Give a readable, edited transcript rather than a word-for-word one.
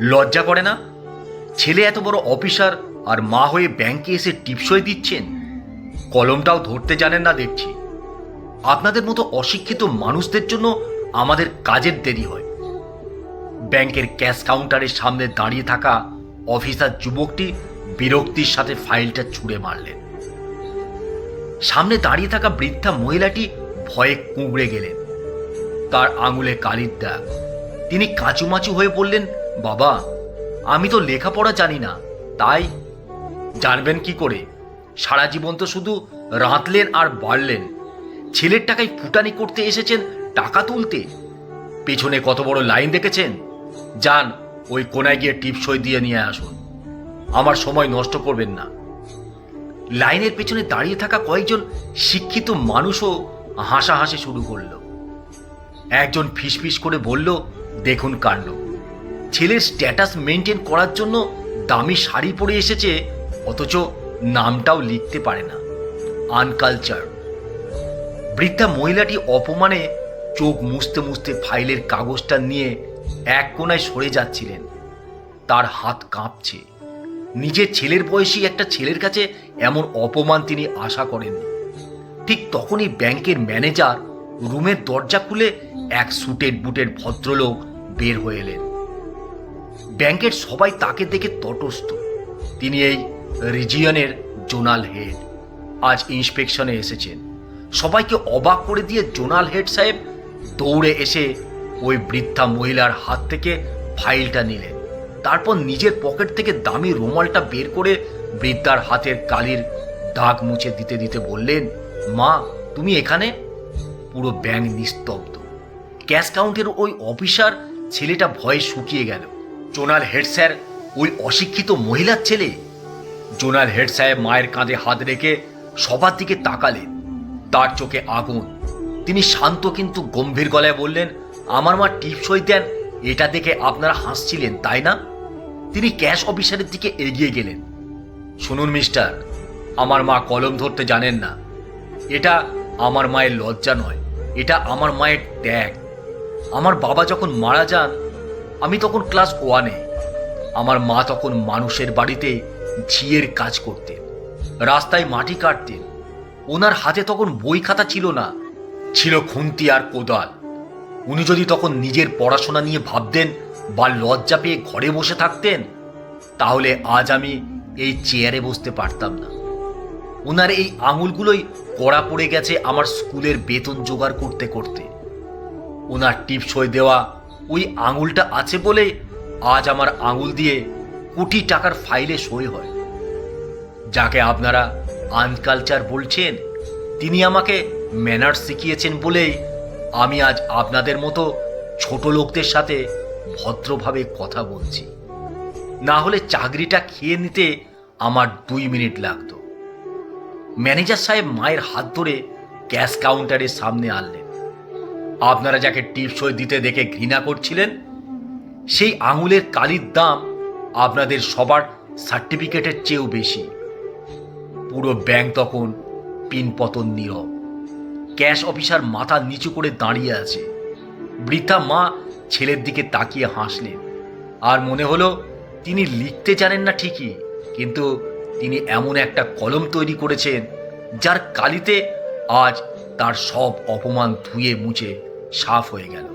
লজ্জা করে না? ছেলে এত বড় অফিসার আর মা হয়ে ব্যাংকে এসে টিপসই দিচ্ছেন। কলমটাও ধরতে জানেন না দেখছি। আপনাদের মতো অশিক্ষিত মানুষদের জন্য আমাদের কাজের দেরি হয়। ব্যাংকের ক্যাশ কাউন্টারের সামনে দাঁড়িয়ে থাকা অফিসার যুবকটি বিরক্তির সাথে ফাইলটা ছুঁড়ে মারলেন। সামনে দাঁড়িয়ে থাকা বৃদ্ধা মহিলাটি ভয়ে কুঁকড়ে গেলেন। তার আঙুলে কালির দাগ। তিনি কাঁচুমাচু হয়ে বললেন, বাবা, আমি তো লেখাপড়া জানি না। তাই? জানবেন কি করে? সারা জীবন তো শুধু রাঁতলেন আর বাড়লেন। ছেলের টাকায় ফুটানি করতে এসেছেন টাকা তুলতে? পেছনে কত বড় লাইন দেখেছেন? যান, ওই কোনায় গিয়ে টিপসই দিয়ে নিয়ে আসুন। আমার সময় নষ্ট করবেন না। লাইনের পেছনে দাঁড়িয়ে থাকা কয়েকজন শিক্ষিত মানুষও হাসাহাসি শুরু করল। একজন ফিসফিস করে বলল, দেখুন কাণ্ড, ছেলের স্ট্যাটাস মেনটেন করার জন্য দামি শাড়ি পরে এসেছে, অথচ নামটাও লিখতে পারে না। আনকালচার। বৃদ্ধা মহিলাটি অপমানে চোখ মুছতে মুছতে ফাইলের কাগজটা নিয়ে এক কোনায় সরে যাচ্ছিলেন। তার হাত কাঁপছে। নিজের ছেলের বয়সী একটা ছেলের কাছে এমন অপমান তিনি আশা করেননি। ঠিক তখনই ব্যাংকের ম্যানেজার রুমের দরজা খুলে এক সুটেড বুটের ভদ্রলোক বের হয়ে এলেন। ব্যাংকের সবাই তাকে দেখে তটস্থ। তিনি এই রিজিয়নের জোনাল হেড। আজ ইন্সপেকশনে এসেছেন। সবাইকে অবাক করে দিয়ে জোনাল হেড সাহেব দৌড়ে এসে ওই বৃদ্ধা মহিলার হাত থেকে ফাইলটা নিলেন। তারপর নিজের পকেট থেকে দামি রুমালটা বের করে বৃদ্ধার হাতের কালির দাগ মুছে দিতে দিতে বললেন, মা, তুমি এখানে? পুরো ব্যাংক নিস্তব্ধ। ক্যাশ কাউন্টের ওই অফিসার ছেলেটা ভয়ে শুকিয়ে গেল। জোনাল হেড স্যার ওই অশিক্ষিত মহিলার ছেলে? জোনাল হেড সাহেব মায়ের কাঁধে হাত রেখে সবার দিকে তাকালেন। তার চোখে আগুন। তিনি শান্ত কিন্তু গম্ভীর গলায় বললেন, আমার মা টিপসই দেন, এটা দেখে আপনারা হাসছিলেন, তাই না? তিনি ক্যাশ অফিসারের দিকে এগিয়ে গেলেন। শুনুন মিস্টার, আমার মা কলম ধরতে জানেন না। এটা আমার মায়ের লজ্জা নয়, এটা আমার মায়ের ত্যাগ। আমার বাবা যখন মারা যান, আমি তখন ক্লাস 1-এ। আমার মা তখন মানুষের বাড়িতে ঝিয়ের কাজ করতেন, রাস্তায় মাটি কাটতেন। ওনার হাতে তখন বই খাতা ছিল না, ছিল খুন্তি আর কোদাল। উনি যদি তখন নিজের পড়াশোনা নিয়ে ভাবতেন বা লজ্জা পেয়ে ঘরে বসে থাকতেন, তাহলে আজ আমি এই চেয়ারে বসতে পারতাম না। ওনার এই আঙুলগুলোই কড়া পড়ে গেছে আমার স্কুলের বেতন জোগাড় করতে করতে। ওনার টিপসই দেওয়া ওই আঙুলটা আছে বলে আজ আমার আঙুল দিয়ে কোটি টাকার ফাইলে সই হয়। যাকে আপনারা আনকালচার বলছেন, তিনি আমাকে ম্যানার্স শিখিয়েছেন বলেই আমি আজ আপনাদের মতো ছোট লোকদের সাথে ভদ্রভাবে কথা বলছি। না হলে চাকরিটা খেয়ে নিতে আমার 2 মিনিট লাগতো। ম্যানেজার সাহেব মায়ের হাত ধরে ক্যাশ কাউন্টারের সামনে আনলেন। আপনারা যাকে টিপসই দিতে দেখে ঘৃণা করছিলেন, সেই আঙুলের কালির দাম আপনাদের সবার সার্টিফিকেটের চেয়েও বেশি। পুরো ব্যাংক তখন পিনপতন নীরব। ক্যাশ অফিসার মাথা নিচু করে দাঁড়িয়ে আছে। বৃদ্ধা মা ছেলের দিকে তাকিয়ে হাসলেন। আর মনে হলো তিনি লিখতে জানেন না ঠিকই, কিন্তু তিনি এমন একটা কলম তৈরি করেছেন যার কালিতে আজ তার সব অপমান ধুয়ে মুছে সাফ হয়ে গেল।